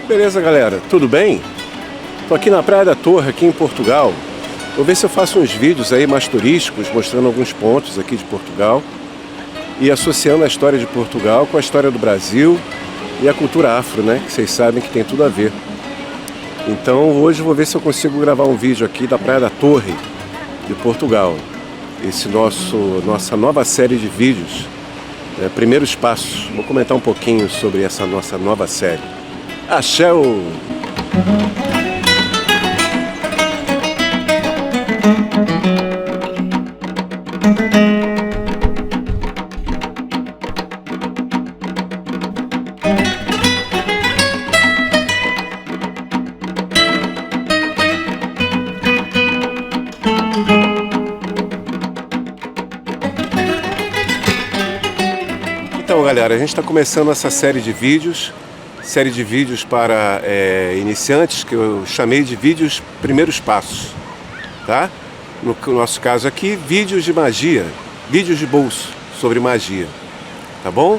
Beleza, galera? Tudo bem? Tô aqui na Praia da Torre, aqui em Portugal. Vou ver se eu faço uns vídeos aí mais turísticos, mostrando alguns pontos aqui de Portugal e associando a história de Portugal com a história do Brasil e a cultura afro, né? Que vocês sabem que tem tudo a ver. Então hoje eu vou ver se eu consigo gravar um vídeo aqui da Praia da Torre de Portugal. Nossa nova série de vídeos, Primeiros Passos. Vou comentar um pouquinho sobre essa nossa nova série. Axé! Então, galera, a gente está começando essa série de vídeos para iniciantes, que eu chamei de vídeos Primeiros Passos, tá? No nosso caso aqui, vídeos de magia, vídeos de bolso sobre magia, tá bom?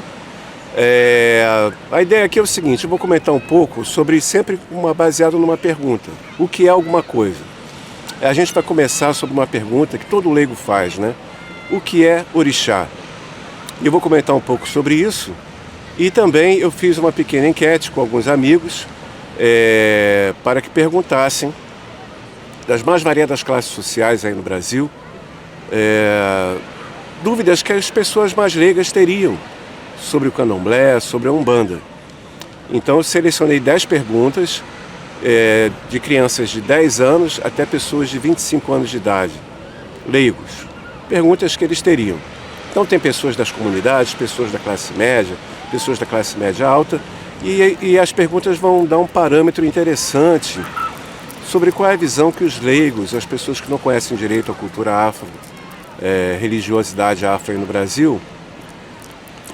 A ideia aqui é o seguinte: eu vou comentar um pouco sobre, sempre baseado numa pergunta: o que é alguma coisa? A gente vai começar sobre uma pergunta que todo leigo faz, né? O que é orixá? E eu vou comentar um pouco sobre isso. E também eu fiz uma pequena enquete com alguns amigos para que perguntassem das mais variadas classes sociais aí no Brasil, dúvidas que as pessoas mais leigas teriam sobre o candomblé, sobre a Umbanda. Então eu selecionei 10 perguntas de crianças de 10 anos até pessoas de 25 anos de idade, leigos. Perguntas que eles teriam. Então tem pessoas das comunidades, pessoas da classe média, pessoas da classe média alta, e as perguntas vão dar um parâmetro interessante sobre qual é a visão que os leigos, as pessoas que não conhecem direito a cultura afro, religiosidade afro aí no Brasil,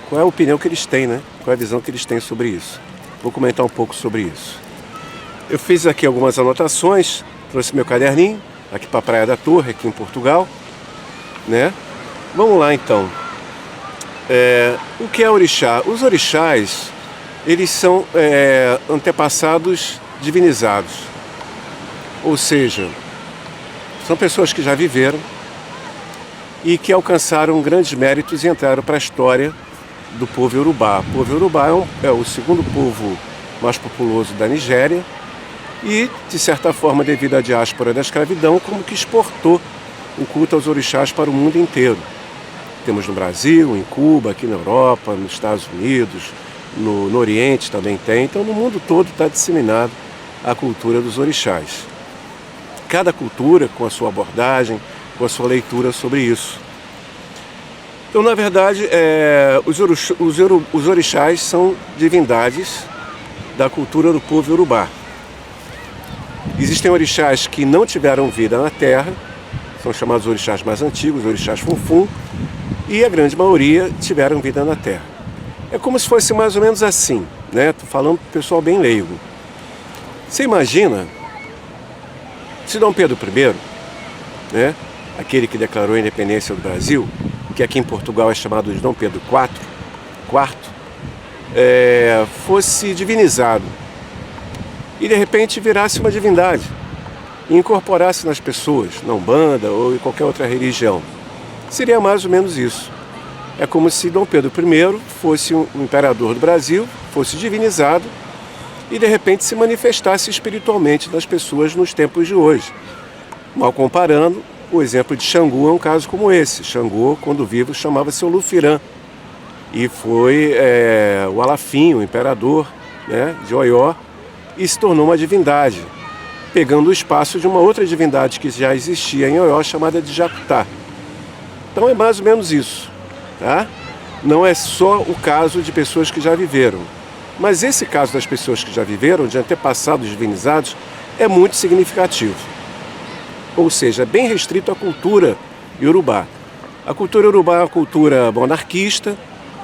qual é a opinião que eles têm, né? Qual é a visão que eles têm sobre isso. Vou comentar um pouco sobre isso. Eu fiz aqui algumas anotações, trouxe meu caderninho, aqui para a Praia da Torre, aqui em Portugal, né? Vamos lá então. O que é orixá? Os orixás, eles são antepassados divinizados. Ou seja, são pessoas que já viveram e que alcançaram grandes méritos e entraram para a história do povo Yorubá. O povo Yorubá é o segundo povo mais populoso da Nigéria e, de certa forma, devido à diáspora da escravidão, como que exportou o culto aos orixás para o mundo inteiro. Temos no Brasil, em Cuba, aqui na Europa, nos Estados Unidos, no Oriente também tem. Então no mundo todo está disseminado a cultura dos orixás. Cada cultura com a sua abordagem, com a sua leitura sobre isso. Então, na verdade, os orixás são divindades da cultura do povo Yorubá. Existem orixás que não tiveram vida na terra, são chamados orixás mais antigos, orixás Funfun, e a grande maioria tiveram vida na terra. É como se fosse mais ou menos assim, né? Estou falando para o pessoal bem leigo. Você imagina se Dom Pedro I, né, aquele que declarou a independência do Brasil, que aqui em Portugal é chamado de Dom Pedro IV, fosse divinizado e de repente virasse uma divindade e incorporasse nas pessoas, na Umbanda ou em qualquer outra religião. Seria mais ou menos isso. É como se Dom Pedro I fosse um imperador do Brasil, fosse divinizado e de repente se manifestasse espiritualmente nas pessoas nos tempos de hoje. Mal comparando, o exemplo de Xangô é um caso como esse. Xangô, quando vivo, chamava-se Olufirã e foi o Alafim, o imperador, né, de Oió, e se tornou uma divindade, pegando o espaço de uma outra divindade que já existia em Oió, chamada de Jacutá. Então é mais ou menos isso, tá? Não é só o caso de pessoas que já viveram, mas esse caso das pessoas que já viveram, de antepassados divinizados, é muito significativo. Ou seja, é bem restrito à cultura iorubá. A cultura iorubá é uma cultura monarquista,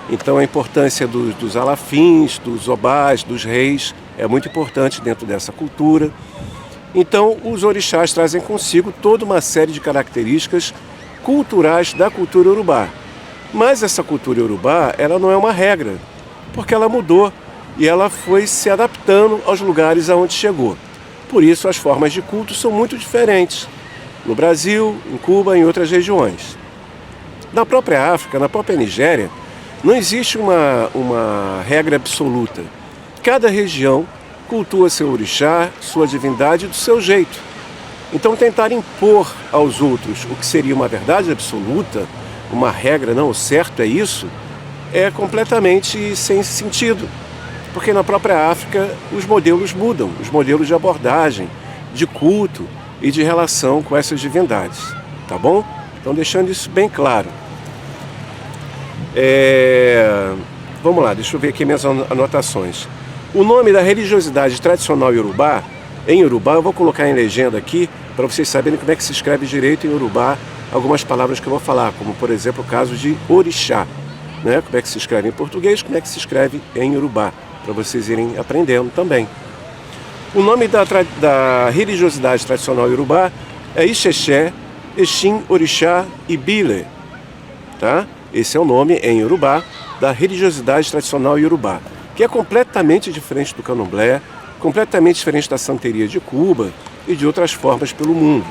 então a importância dos alafins, dos obás, dos reis é muito importante dentro dessa cultura. Então os orixás trazem consigo toda uma série de características culturais da cultura iorubá. Mas essa cultura iorubá, ela não é uma regra, porque ela mudou e ela foi se adaptando aos lugares aonde chegou. Por isso as formas de culto são muito diferentes no Brasil, em Cuba e em outras regiões. Na própria África, na própria Nigéria, não existe uma regra absoluta. Cada região cultua seu orixá, sua divindade do seu jeito. Então tentar impor aos outros o que seria uma verdade absoluta, uma regra, não, o certo é isso, é completamente sem sentido. Porque na própria África os modelos mudam, os modelos de abordagem, de culto e de relação com essas divindades. Tá bom? Então deixando isso bem claro. Vamos lá, deixa eu ver aqui minhas anotações. O nome da religiosidade tradicional iorubá, em iorubá, eu vou colocar em legenda aqui, para vocês saberem como é que se escreve direito em iorubá algumas palavras que eu vou falar, como por exemplo o caso de orixá, né? Como é que se escreve em português, como é que se escreve em iorubá, para vocês irem aprendendo também. O nome da religiosidade tradicional iorubá é Ixexé, Exim, Orixá e Bile, tá? Esse é o nome em iorubá da religiosidade tradicional iorubá, que é completamente diferente do candomblé, completamente diferente da santeria de Cuba e de outras formas pelo mundo.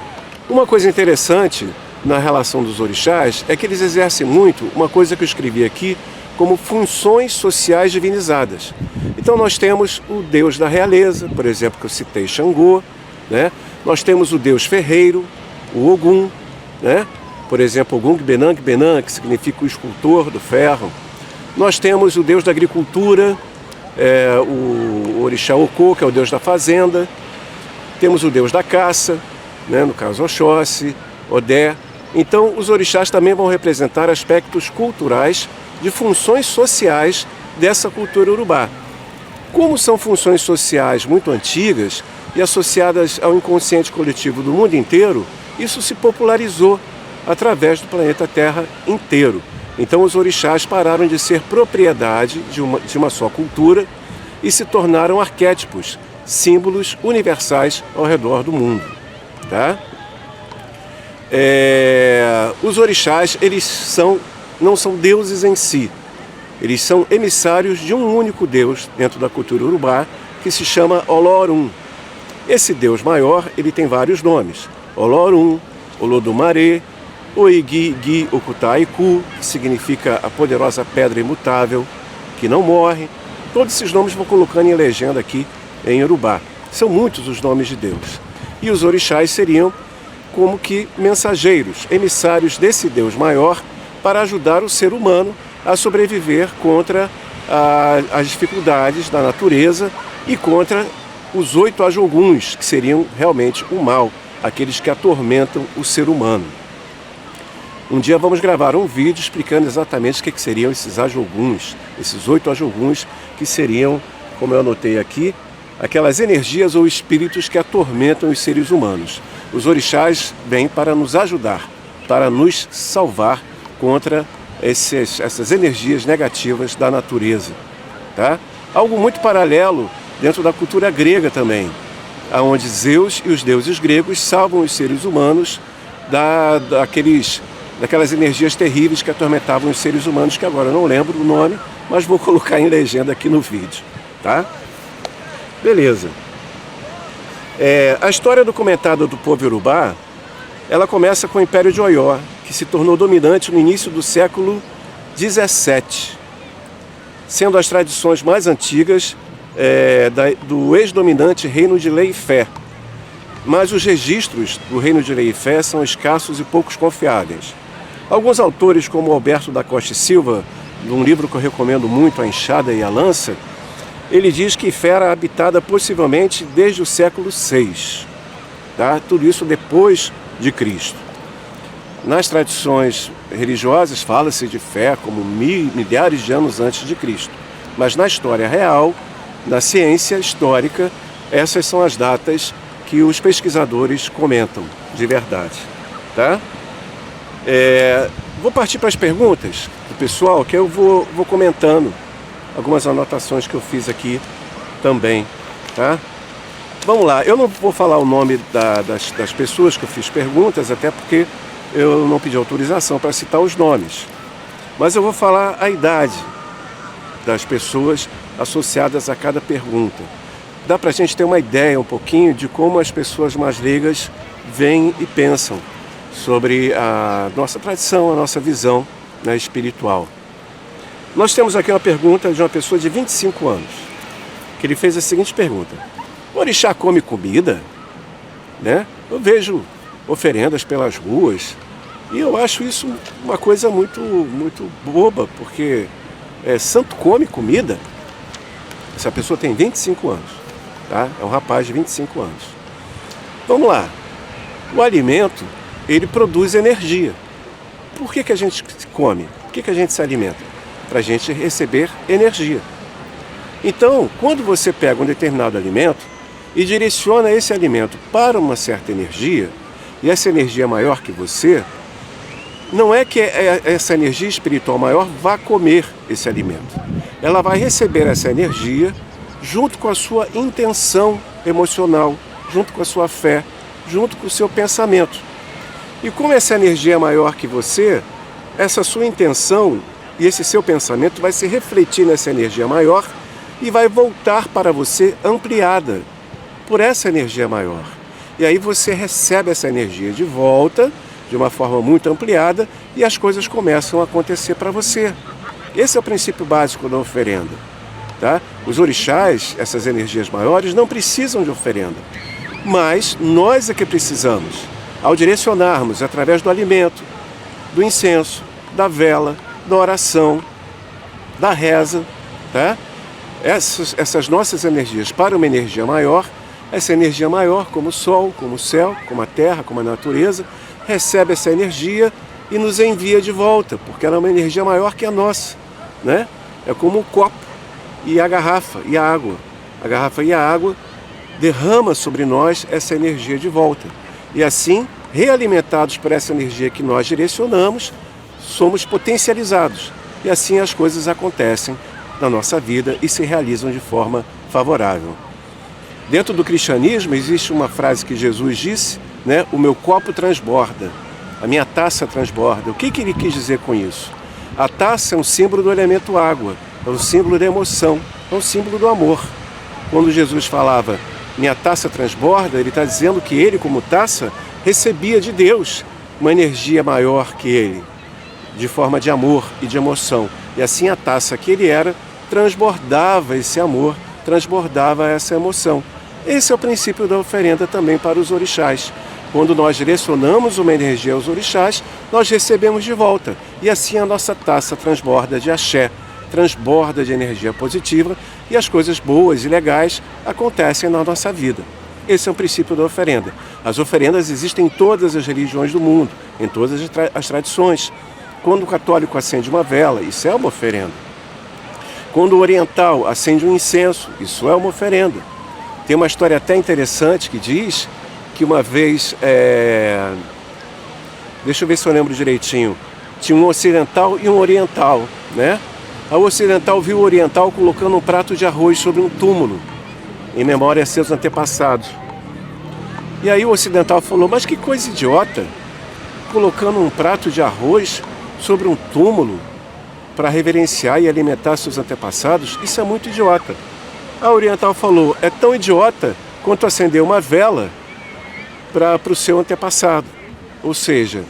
Uma coisa interessante na relação dos orixás é que eles exercem muito uma coisa que eu escrevi aqui como funções sociais divinizadas. Então nós temos o deus da realeza, por exemplo, que eu citei Xangô, né? Nós temos o deus ferreiro, o Ogum, né? Por exemplo, Ogum Benang Benan, que significa o escultor do ferro. Nós temos o deus da agricultura, o orixá Okô, que é o deus da fazenda. Temos o deus da caça, né? No caso Oxóssi, Odé. Então os orixás também vão representar aspectos culturais de funções sociais dessa cultura iorubá. Como são funções sociais muito antigas e associadas ao inconsciente coletivo do mundo inteiro, isso se popularizou através do planeta Terra inteiro. Então os orixás pararam de ser propriedade de uma só cultura e se tornaram arquétipos, símbolos universais ao redor do mundo. Tá? Os orixás, eles não são deuses em si, eles são emissários de um único deus dentro da cultura iorubá, que se chama Olorum. Esse deus maior, ele tem vários nomes: Olorum, Olodumare, Oigi Okutaiku, que significa a poderosa pedra imutável, que não morre. Todos esses nomes vou colocando em legenda aqui em iorubá. São muitos os nomes de Deus. E os orixás seriam como que mensageiros, emissários desse Deus maior para ajudar o ser humano a sobreviver contra as dificuldades da natureza e contra os 8 ajoguns, que seriam realmente o mal, aqueles que atormentam o ser humano. Um dia vamos gravar um vídeo explicando exatamente o que seriam esses ajoguns, esses 8 ajoguns, que seriam, como eu anotei aqui, aquelas energias ou espíritos que atormentam os seres humanos. Os orixás vêm para nos ajudar, para nos salvar contra essas energias negativas da natureza. Tá? Algo muito paralelo dentro da cultura grega também, onde Zeus e os deuses gregos salvam os seres humanos daquelas energias terríveis que atormentavam os seres humanos, que agora eu não lembro o nome, mas vou colocar em legenda aqui no vídeo. Tá? Beleza. A história documentada do povo iorubá, ela começa com o Império de Oió, que se tornou dominante no início do século XVII, sendo as tradições mais antigas do ex-dominante Reino de Lei e Fé. Mas os registros do Reino de Lei e Fé são escassos e poucos confiáveis. Alguns autores, como Alberto da Costa e Silva, num livro que eu recomendo muito, A Enxada e a Lança, ele diz que Ifé era habitada possivelmente desde o século VI, tá? Tudo isso depois de Cristo. Nas tradições religiosas fala-se de Ifé como milhares de anos antes de Cristo, mas na história real, na ciência histórica, essas são as datas que os pesquisadores comentam de verdade, tá? Vou partir para as perguntas do pessoal, que eu vou comentando algumas anotações que eu fiz aqui também, tá? Vamos lá, eu não vou falar o nome das pessoas que eu fiz perguntas, até porque eu não pedi autorização para citar os nomes. Mas eu vou falar a idade das pessoas associadas a cada pergunta. Dá para a gente ter uma ideia um pouquinho de como as pessoas mais leigas veem e pensam sobre a nossa tradição, a nossa visão, né, espiritual. Nós temos aqui uma pergunta de uma pessoa de 25 anos, que ele fez a seguinte pergunta: o orixá come comida? Né? Eu vejo oferendas pelas ruas e eu acho isso uma coisa muito boba, porque santo come comida? Essa pessoa tem 25 anos, tá? É um rapaz de 25 anos. Vamos lá. O alimento, ele produz energia. Por que a gente come? Por que a gente se alimenta? Para a gente receber energia. Então, quando você pega um determinado alimento e direciona esse alimento para uma certa energia, e essa energia é maior que você, não é que essa energia espiritual maior vá comer esse alimento. Ela vai receber essa energia junto com a sua intenção emocional, junto com a sua fé, junto com o seu pensamento. E como essa energia é maior que você, essa sua intenção e esse seu pensamento vai se refletir nessa energia maior e vai voltar para você ampliada por essa energia maior. E aí você recebe essa energia de volta, de uma forma muito ampliada, e as coisas começam a acontecer para você. Esse é o princípio básico da oferenda, tá? Os orixás, essas energias maiores, não precisam de oferenda, mas nós é que precisamos, ao direcionarmos através do alimento, do incenso, da vela, da oração, da reza, tá? Essas nossas energias para uma energia maior, essa energia maior, como o sol, como o céu, como a terra, como a natureza, recebe essa energia e nos envia de volta, porque ela é uma energia maior que a nossa, né? É como o copo e a garrafa e a água. A garrafa e a água derrama sobre nós essa energia de volta. E assim, realimentados por essa energia que nós direcionamos, somos potencializados. E assim as coisas acontecem na nossa vida e se realizam de forma favorável. Dentro do cristianismo existe uma frase que Jesus disse, né? O meu copo transborda, a minha taça transborda. O que ele quis dizer com isso? A taça é um símbolo do elemento água, é um símbolo da emoção, é um símbolo do amor. Quando Jesus falava, minha taça transborda, ele está dizendo que ele, como taça, recebia de Deus uma energia maior que ele, de forma de amor e de emoção. E assim a taça que ele era, transbordava esse amor, transbordava essa emoção. Esse é o princípio da oferenda também para os orixás. Quando nós direcionamos uma energia aos orixás, nós recebemos de volta. E assim a nossa taça transborda de axé, transborda de energia positiva e as coisas boas e legais acontecem na nossa vida. Esse é o princípio da oferenda. As oferendas existem em todas as religiões do mundo, em todas as tradições. Quando o católico acende uma vela, isso é uma oferenda. Quando o oriental acende um incenso, isso é uma oferenda. Tem uma história até interessante que diz que uma vez, deixa eu ver se eu lembro direitinho, tinha um ocidental e um oriental, né? O ocidental viu o oriental colocando um prato de arroz sobre um túmulo, em memória a seus antepassados. E aí o ocidental falou, mas que coisa idiota, colocando um prato de arroz sobre um túmulo para reverenciar e alimentar seus antepassados, isso é muito idiota. A oriental falou, é tão idiota quanto acender uma vela para o seu antepassado. Ou seja,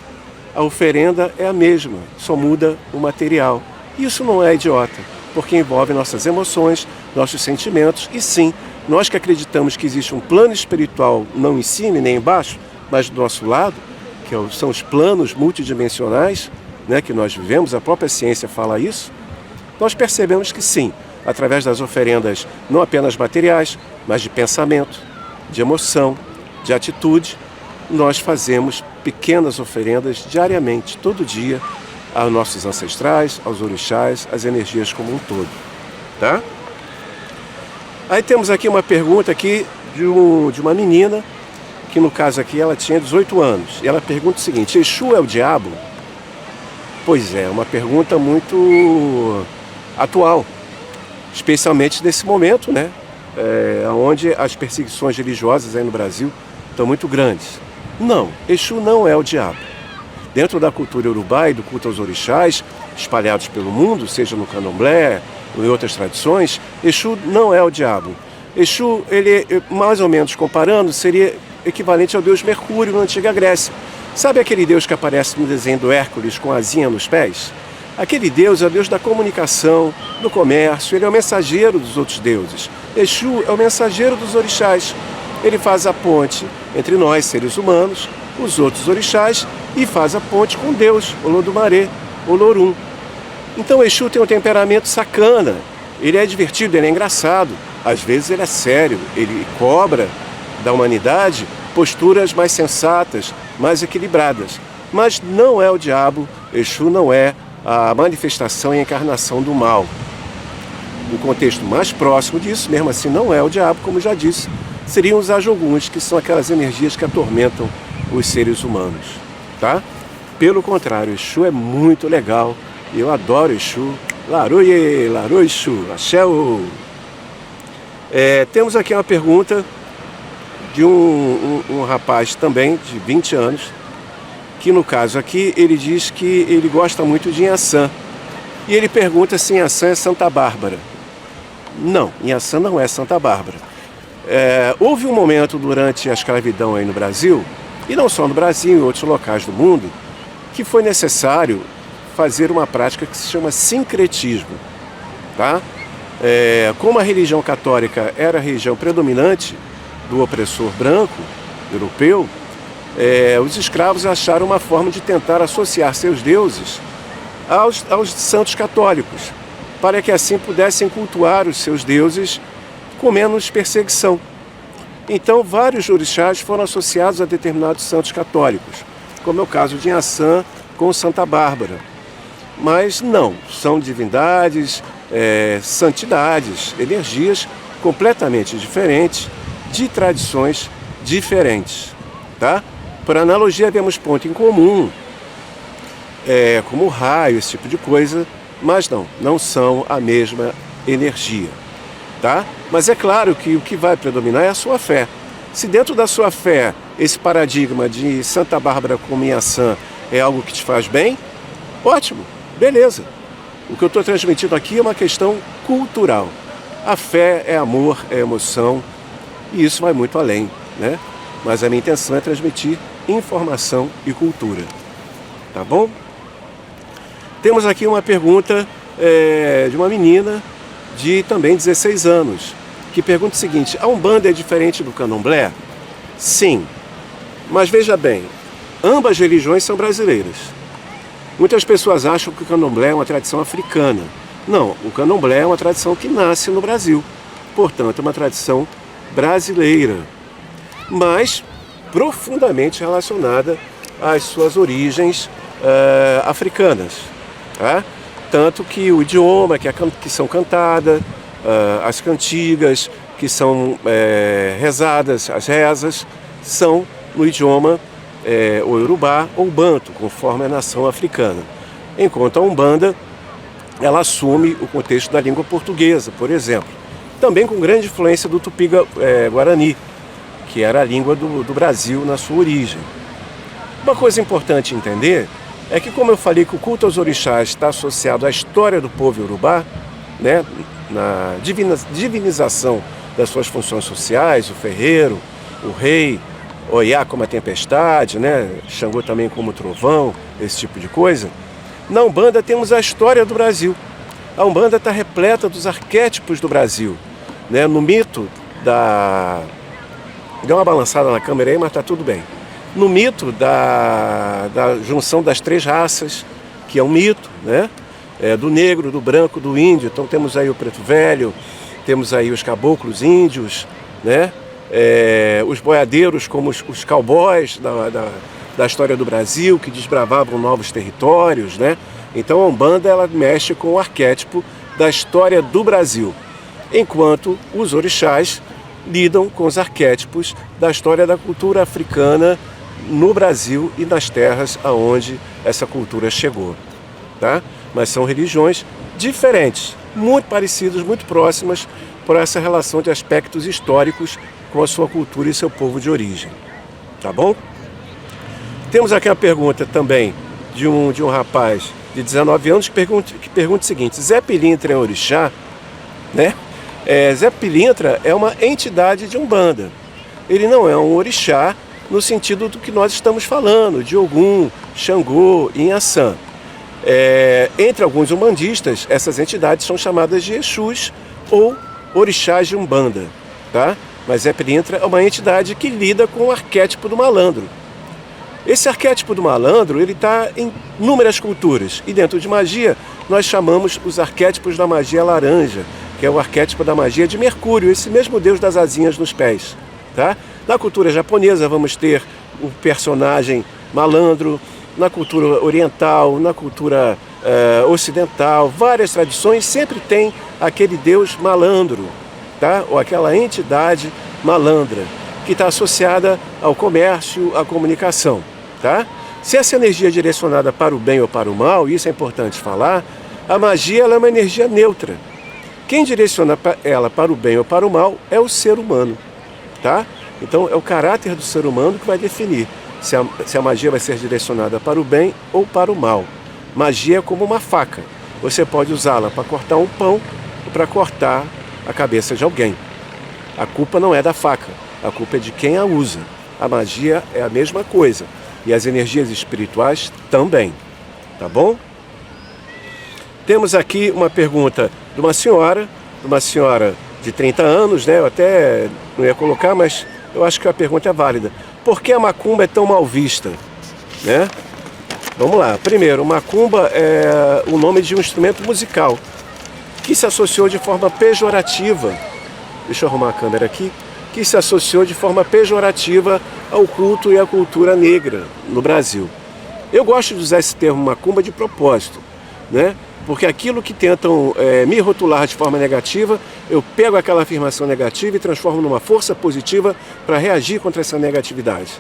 a oferenda é a mesma, só muda o material. Isso não é idiota, porque envolve nossas emoções, nossos sentimentos, e sim, nós que acreditamos que existe um plano espiritual, não em cima nem embaixo, mas do nosso lado, que são os planos multidimensionais, né, que nós vivemos, a própria ciência fala isso, nós percebemos que sim, através das oferendas não apenas materiais, mas de pensamento, de emoção, de atitude, nós fazemos pequenas oferendas diariamente, todo dia, aos nossos ancestrais, aos orixás, às energias como um todo, tá? Aí temos aqui uma pergunta aqui de uma menina que no caso aqui ela tinha 18 anos. E ela pergunta o seguinte: Exu é o diabo? Pois é, uma pergunta muito atual, especialmente nesse momento, né? Onde as perseguições religiosas aí no Brasil estão muito grandes. Não, Exu não é o diabo. Dentro da cultura iorubá e do culto aos orixás, espalhados pelo mundo, seja no candomblé ou em outras tradições, Exu não é o diabo. Exu, ele, mais ou menos comparando, seria equivalente ao deus Mercúrio na antiga Grécia. Sabe aquele deus que aparece no desenho do Hércules com asinha nos pés? Aquele deus é o deus da comunicação, do comércio, ele é o mensageiro dos outros deuses. Exu é o mensageiro dos orixás. Ele faz a ponte entre nós, seres humanos, os outros orixás, e faz a ponte com Deus, Olodumare, Olorum. Então Exu tem um temperamento sacana, ele é divertido, ele é engraçado, às vezes ele é sério, ele cobra da humanidade posturas mais sensatas, mais equilibradas. Mas não é o diabo, Exu não é a manifestação e a encarnação do mal. O contexto mais próximo disso, mesmo assim, não é o diabo, como já disse, seriam os ajoguns, que são aquelas energias que atormentam os seres humanos, tá? Pelo contrário, Exu é muito legal, eu adoro Exu. Laroye, Laro Exu, axéu. Temos aqui uma pergunta de um rapaz também, de 20 anos, que no caso aqui, ele diz que ele gosta muito de Inhaçã. E ele pergunta se Inhaçã é Santa Bárbara. Não, Inhaçã não é Santa Bárbara. Houve um momento durante a escravidão aí no Brasil, e não só no Brasil, em outros locais do mundo, que foi necessário fazer uma prática que se chama sincretismo. Tá? Como a religião católica era a religião predominante do opressor branco, europeu, os escravos acharam uma forma de tentar associar seus deuses aos santos católicos, para que assim pudessem cultuar os seus deuses com menos perseguição. Então, vários orixás foram associados a determinados santos católicos, como é o caso de Inhaçã com Santa Bárbara. Mas não, são divindades, santidades, energias completamente diferentes, de tradições diferentes. Tá? Por analogia, vemos ponto em comum, como o raio, esse tipo de coisa, mas não são a mesma energia. Tá? Mas é claro que o que vai predominar é a sua fé. Se dentro da sua fé esse paradigma de Santa Bárbara como Inhaçã é algo que te faz bem, ótimo, beleza. O que eu estou transmitindo aqui é uma questão cultural. A fé é amor, é emoção, e isso vai muito além, né? Mas a minha intenção é transmitir informação e cultura. Tá bom? Temos aqui uma pergunta de uma menina de também 16 anos, que pergunta o seguinte: a Umbanda é diferente do Candomblé? Sim, mas veja bem, ambas religiões são brasileiras. Muitas pessoas acham que o Candomblé é uma tradição africana. Não, o Candomblé é uma tradição que nasce no Brasil, portanto é uma tradição brasileira, mas profundamente relacionada às suas origens africanas. Tá? Tanto que o idioma que são cantadas, as cantigas que são rezadas, as rezas, são no idioma ou iorubá ou banto, conforme a nação africana. Enquanto a Umbanda, ela assume o contexto da língua portuguesa, por exemplo. Também com grande influência do tupi-guarani, que era a língua do Brasil na sua origem. Uma coisa importante entender é que, como eu falei, que o culto aos orixás está associado à história do povo iorubá, né, na divinização das suas funções sociais, o ferreiro, o rei, Oiá como a tempestade, né, Xangô também como o trovão, esse tipo de coisa. Na Umbanda temos a história do Brasil. A Umbanda está repleta dos arquétipos do Brasil, né, no mito da... Deu uma balançada na câmera aí, mas está tudo bem. No mito da junção das três raças, que é um mito, né? Do negro, do branco, do índio. Então temos aí o preto velho, temos aí os caboclos índios, né? Os boiadeiros como os cowboys da história do Brasil, que desbravavam novos territórios, né? Então a Umbanda, ela mexe com o arquétipo da história do Brasil, enquanto os orixás lidam com os arquétipos da história da cultura africana no Brasil e nas terras aonde essa cultura chegou, tá? Mas são religiões diferentes, muito parecidas, muito próximas por essa relação de aspectos históricos com a sua cultura e seu povo de origem, tá bom? Temos aqui a pergunta também de um rapaz de 19 anos que pergunta o seguinte: Zé Pilintra é orixá, né? Zé Pilintra é uma entidade de Umbanda. Ele não é um orixá no sentido do que nós estamos falando, de Ogum, Xangô e Inhaçã. Entre alguns umbandistas, essas entidades são chamadas de Exus ou orixás de Umbanda, tá? Mas Zé Pilintra é uma entidade que lida com o arquétipo do malandro. Esse arquétipo do malandro, ele está em inúmeras culturas. E dentro de magia, nós chamamos os arquétipos da magia laranja, que é o arquétipo da magia de Mercúrio, esse mesmo deus das asinhas nos pés, tá? Na cultura japonesa, vamos ter o personagem malandro. Na cultura oriental, na cultura ocidental, várias tradições sempre tem aquele deus malandro, tá? Ou aquela entidade malandra, que está associada ao comércio, à comunicação, tá? Se essa energia é direcionada para o bem ou para o mal, isso é importante falar, a magia ela é uma energia neutra. Quem direciona ela para o bem ou para o mal é o ser humano, tá? Então é o caráter do ser humano que vai definir se a magia vai ser direcionada para o bem ou para o mal. Magia é como uma faca. Você pode usá-la para cortar um pão ou para cortar a cabeça de alguém. A culpa não é da faca, a culpa é de quem a usa. A magia é a mesma coisa. E as energias espirituais também. Tá bom? Temos aqui uma pergunta de uma senhora de 30 anos, né? Eu até não ia colocar, mas eu acho que a pergunta é válida. Por que a macumba é tão mal vista? Né? Vamos lá. Primeiro, macumba é o nome de um instrumento musical que se associou de forma pejorativa. Deixa eu arrumar a câmera aqui. Que se associou de forma pejorativa ao culto e à cultura negra no Brasil. Eu gosto de usar esse termo macumba de propósito, né? Porque aquilo que tentam me rotular de forma negativa, eu pego aquela afirmação negativa e transformo numa força positiva para reagir contra essa negatividade.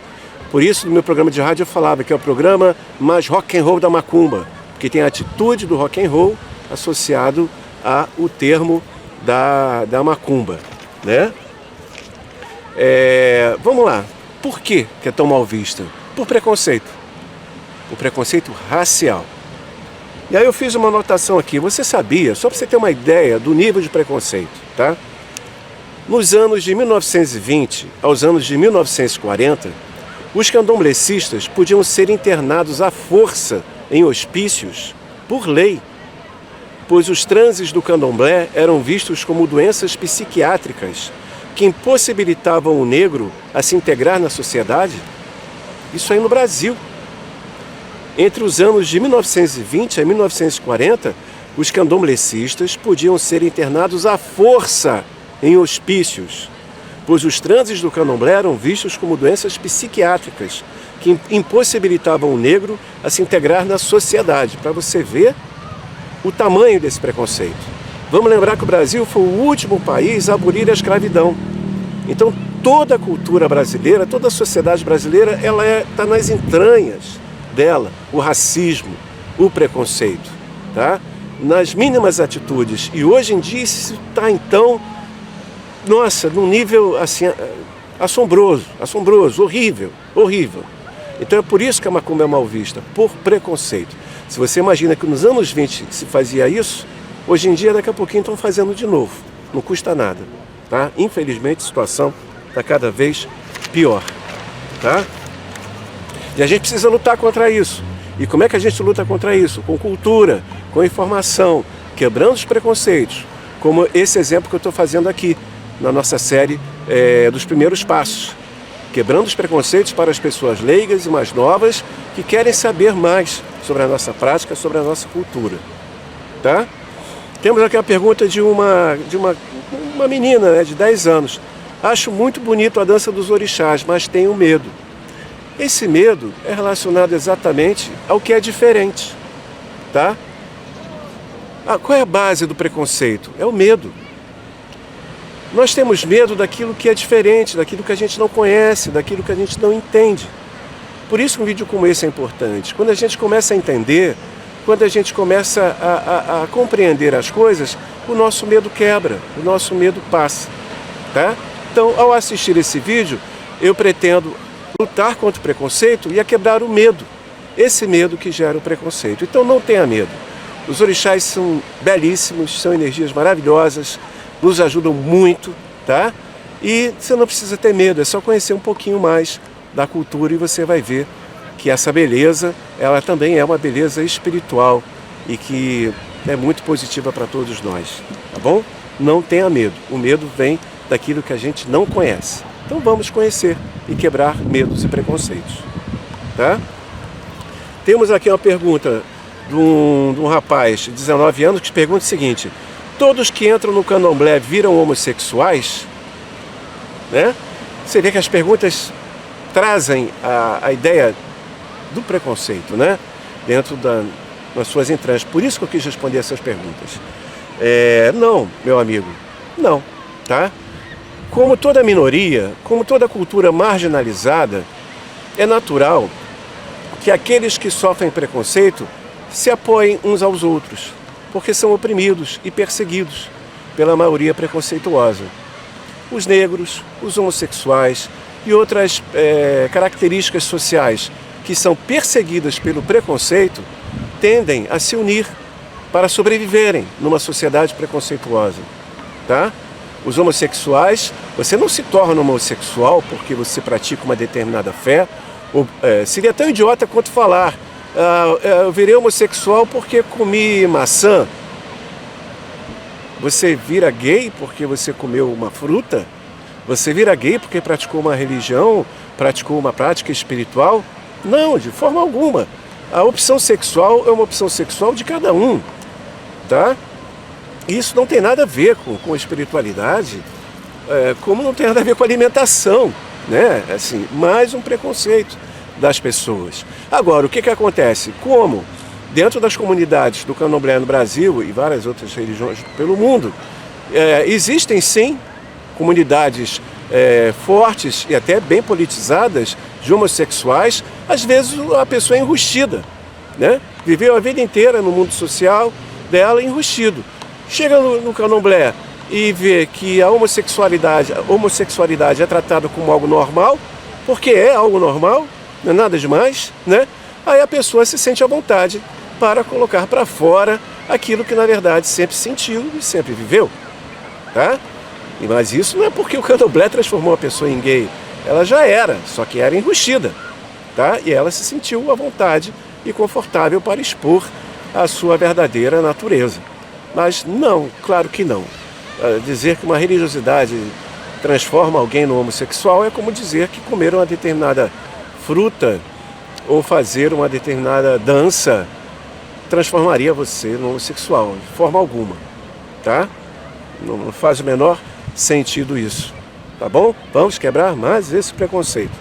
Por isso, no meu programa de rádio eu falava que é o programa mais rock and roll da macumba, porque tem a atitude do rock and roll associado ao termo da macumba, né? Vamos lá. Por que é tão mal vista? Por preconceito. Por preconceito racial. E aí eu fiz uma anotação aqui. Você sabia, só para você ter uma ideia do nível de preconceito, tá? Nos anos de 1920 aos anos de 1940, os candomblecistas podiam ser internados à força em hospícios por lei, pois os transes do candomblé eram vistos como doenças psiquiátricas que impossibilitavam o negro a se integrar na sociedade. Isso aí no Brasil. Entre os anos de 1920 a 1940, os candomblecistas podiam ser internados à força em hospícios, pois os transes do candomblé eram vistos como doenças psiquiátricas que impossibilitavam o negro a se integrar na sociedade, para você ver o tamanho desse preconceito. Vamos lembrar que o Brasil foi o último país a abolir a escravidão. Então toda a cultura brasileira, toda a sociedade brasileira, ela está nas entranhas dela, o racismo, o preconceito, tá? Nas mínimas atitudes. E hoje em dia isso está, então, nossa, num nível assim, assombroso, horrível. Então é por isso que a macumba é mal vista, por preconceito. Se você imagina que nos anos 20 se fazia isso, hoje em dia, daqui a pouquinho, estão fazendo de novo. Não custa nada, tá? Infelizmente, a situação está cada vez pior, tá? E a gente precisa lutar contra isso. E como é que a gente luta contra isso? Com cultura, com informação, quebrando os preconceitos, como esse exemplo que eu estou fazendo aqui, na nossa série dos primeiros passos. Quebrando os preconceitos para as pessoas leigas e mais novas que querem saber mais sobre a nossa prática, sobre a nossa cultura. Tá? Temos aqui a pergunta de uma menina, né, de 10 anos. Acho muito bonito a dança dos orixás, mas tenho medo. Esse medo é relacionado exatamente ao que é diferente, tá? Qual é a base do preconceito? É o medo. Nós temos medo daquilo que é diferente, daquilo que a gente não conhece, daquilo que a gente não entende. Por isso que um vídeo como esse é importante. Quando a gente começa a entender, quando a gente começa a compreender as coisas, o nosso medo quebra, o nosso medo passa. Tá? Então, ao assistir esse vídeo, eu pretendo lutar contra o preconceito e a quebrar o medo. Esse medo que gera o preconceito. Então não tenha medo. Os orixás são belíssimos, são energias maravilhosas, nos ajudam muito, tá? E você não precisa ter medo, é só conhecer um pouquinho mais da cultura e você vai ver que essa beleza, ela também é uma beleza espiritual e que é muito positiva para todos nós, tá bom? Não tenha medo. O medo vem daquilo que a gente não conhece. Então vamos conhecer e quebrar medos e preconceitos, tá? Temos aqui uma pergunta de um rapaz de 19 anos que pergunta o seguinte: todos que entram no candomblé viram homossexuais? Né? Você vê que as perguntas trazem a ideia do preconceito, né? Dentro das suas entranhas. Por isso que eu quis responder essas perguntas. Não, meu amigo, não, tá? Como toda minoria, como toda cultura marginalizada, é natural que aqueles que sofrem preconceito se apoiem uns aos outros, porque são oprimidos e perseguidos pela maioria preconceituosa. Os negros, os homossexuais e outras características sociais que são perseguidas pelo preconceito tendem a se unir para sobreviverem numa sociedade preconceituosa, tá? Os homossexuais, você não se torna homossexual porque você pratica uma determinada fé. Seria tão idiota quanto falar eu virei homossexual porque comi maçã. Você vira gay porque você comeu uma fruta? Você vira gay porque praticou uma religião, praticou uma prática espiritual? Não, de forma alguma. A opção sexual é uma opção sexual de cada um, tá? Isso não tem nada a ver com a espiritualidade, como não tem nada a ver com a alimentação, né? Assim, mais um preconceito das pessoas. Agora, o que acontece? Como dentro das comunidades do candomblé no Brasil e várias outras religiões pelo mundo, existem sim comunidades fortes e até bem politizadas de homossexuais. Às vezes a pessoa é enrustida, né? Viveu a vida inteira no mundo social dela enrustido. Chega no candomblé e vê que a homossexualidade é tratada como algo normal, porque é algo normal, não é nada demais, né? Aí a pessoa se sente à vontade para colocar para fora aquilo que na verdade sempre sentiu e sempre viveu, tá? Mas isso não é porque o candomblé transformou a pessoa em gay. Ela já era, só que era enrustida, tá? E ela se sentiu à vontade e confortável para expor a sua verdadeira natureza. Mas não, claro que não. Dizer que uma religiosidade transforma alguém no homossexual é como dizer que comer uma determinada fruta ou fazer uma determinada dança transformaria você no homossexual, de forma alguma, tá? Não faz o menor sentido isso, tá bom? Vamos quebrar mais esse preconceito.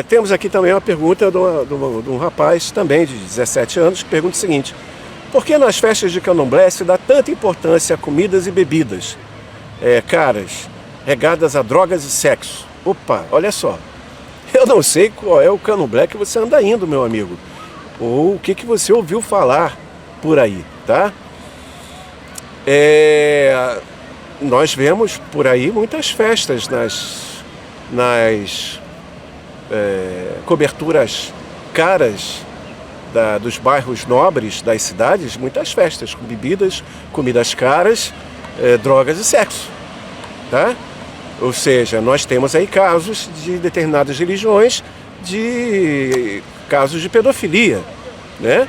Temos aqui também uma pergunta de um rapaz também de 17 anos que pergunta o seguinte: por que nas festas de candomblé se dá tanta importância a comidas e bebidas caras, regadas a drogas e sexo? Opa, olha só. Eu não sei qual é o candomblé que você anda indo, meu amigo, ou o que você ouviu falar por aí, tá? Nós vemos por aí muitas festas nas coberturas caras dos bairros nobres das cidades, muitas festas com bebidas, comidas caras, drogas e sexo, tá? Ou seja, nós temos aí casos de determinadas religiões, de casos de pedofilia, né?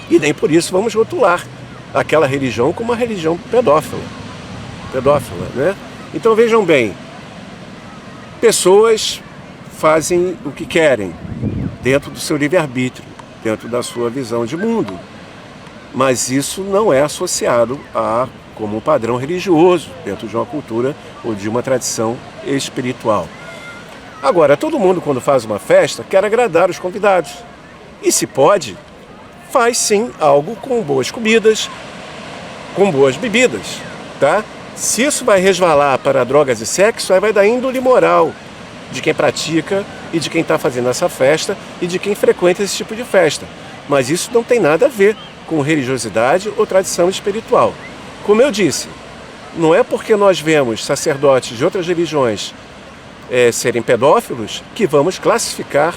E nem por isso vamos rotular aquela religião como uma religião pedófila, né? Então vejam bem, pessoas fazem o que querem dentro do seu livre-arbítrio, dentro da sua visão de mundo, mas isso não é associado como um padrão religioso dentro de uma cultura ou de uma tradição espiritual. Agora, todo mundo quando faz uma festa quer agradar os convidados e, se pode, faz sim algo com boas comidas, com boas bebidas, tá? Se isso vai resvalar para drogas e sexo, aí vai dar índole moral de quem pratica e de quem está fazendo essa festa e de quem frequenta esse tipo de festa. Mas isso não tem nada a ver com religiosidade ou tradição espiritual. Como eu disse, não é porque nós vemos sacerdotes de outras religiões serem pedófilos que vamos classificar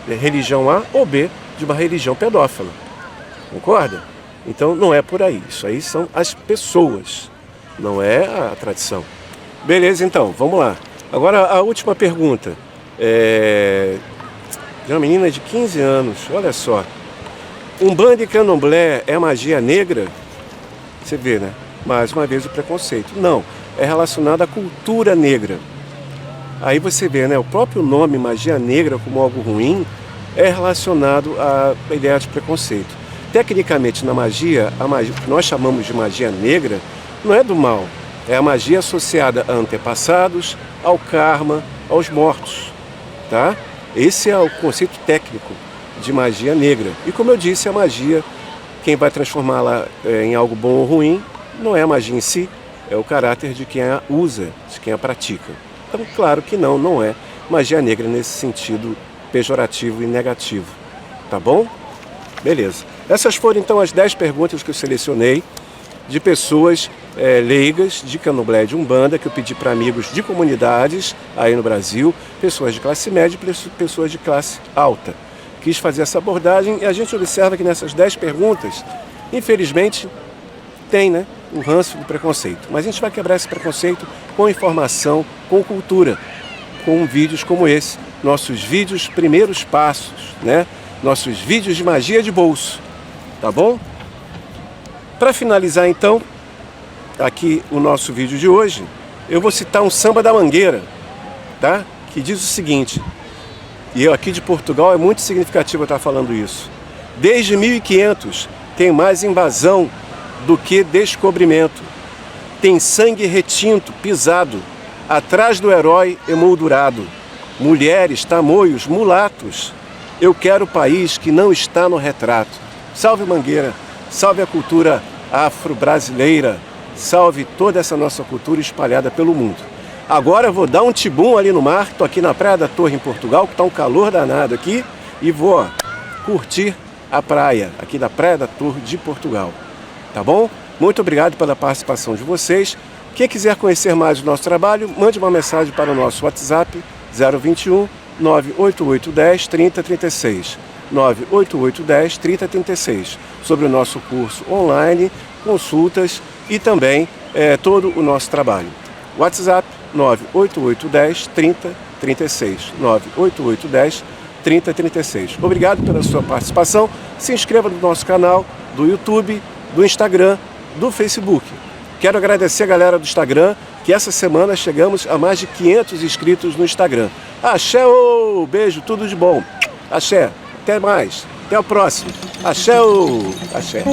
religião A ou B de uma religião pedófila. Concorda? Então não é por aí. Isso aí são as pessoas, não é a tradição. Beleza, então, vamos lá. Agora a última pergunta. De uma menina de 15 anos, olha só. Umbanda e candomblé é magia negra? Você vê, né? Mais uma vez o preconceito. Não, é relacionado à cultura negra. Aí você vê, né? O próprio nome magia negra como algo ruim é relacionado à ideia de preconceito. Tecnicamente, na magia, o que nós chamamos de magia negra não é do mal. É a magia associada a antepassados, ao karma, aos mortos. Tá? Esse é o conceito técnico de magia negra. E como eu disse, a magia, quem vai transformá-la em algo bom ou ruim, não é a magia em si, é o caráter de quem a usa, de quem a pratica. Então, claro que não é magia negra nesse sentido pejorativo e negativo. Tá bom? Beleza. Essas foram então as 10 perguntas que eu selecionei de pessoas leigas de candomblé e de umbanda, que eu pedi para amigos de comunidades aí no Brasil, pessoas de classe média e pessoas de classe alta. Quis fazer essa abordagem e a gente observa que nessas 10 perguntas, infelizmente, tem, né, o ranço do preconceito. Mas a gente vai quebrar esse preconceito com informação, com cultura, com vídeos como esse, nossos vídeos primeiros passos, né? Nossos vídeos de magia de bolso, tá bom? Para finalizar então, aqui o nosso vídeo de hoje, eu vou citar um samba da Mangueira, tá? Que diz o seguinte, e eu aqui de Portugal é muito significativo eu estar falando isso. Desde 1500 tem mais invasão do que descobrimento. Tem sangue retinto, pisado, atrás do herói emoldurado. Mulheres, tamoios, mulatos. Eu quero o país que não está no retrato. Salve Mangueira, salve a cultura afro-brasileira, salve toda essa nossa cultura espalhada pelo mundo. Agora eu vou dar um tibum ali no mar, tô aqui na Praia da Torre em Portugal, que tá um calor danado aqui, e vou curtir a praia, aqui da Praia da Torre de Portugal. Tá bom? Muito obrigado pela participação de vocês. Quem quiser conhecer mais o nosso trabalho, mande uma mensagem para o nosso WhatsApp 021 98810 3036. 98810 3036. Sobre o nosso curso online, consultas e também todo o nosso trabalho. WhatsApp 98810 3036. 98810 3036. Obrigado pela sua participação. Se inscreva no nosso canal do YouTube, do Instagram, do Facebook. Quero agradecer a galera do Instagram, que essa semana chegamos a mais de 500 inscritos no Instagram. Axé, ô! Beijo, tudo de bom. Axé, até mais. Até o próximo. Axé, ô! Axé.